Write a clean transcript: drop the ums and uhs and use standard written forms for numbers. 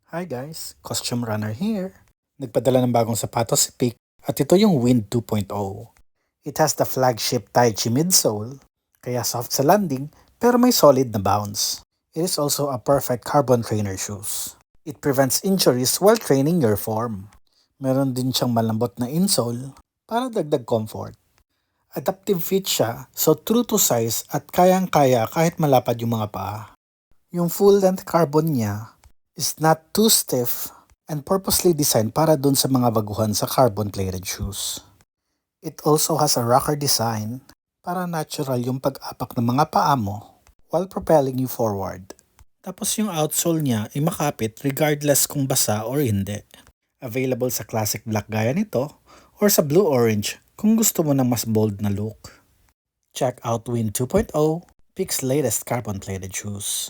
Hi guys, Costume Runner here. Nagpadala ng bagong sapatos si Pick at ito yung Wind 2.0. It has the flagship Tai Chi midsole, kaya soft sa landing pero may solid na bounce. It is also a perfect carbon trainer shoes. It prevents injuries while training your form. Meron din siyang malambot na insole para dagdag comfort. Adaptive fit siya, so true to size at kayang-kaya kahit malapad yung mga paa. Yung full-length carbon niya is not too stiff and purposely designed para dun sa mga baguhan sa carbon-plated shoes. It also has a rocker design para natural yung pag-apak ng mga paa mo while propelling you forward. Tapos yung outsole niya ay makapit regardless kung basa or hindi. Available sa classic black gaya nito or sa blue-orange kung gusto mo ng mas bold na look. Check out Wind 2.0, Peak's latest carbon-plated shoes.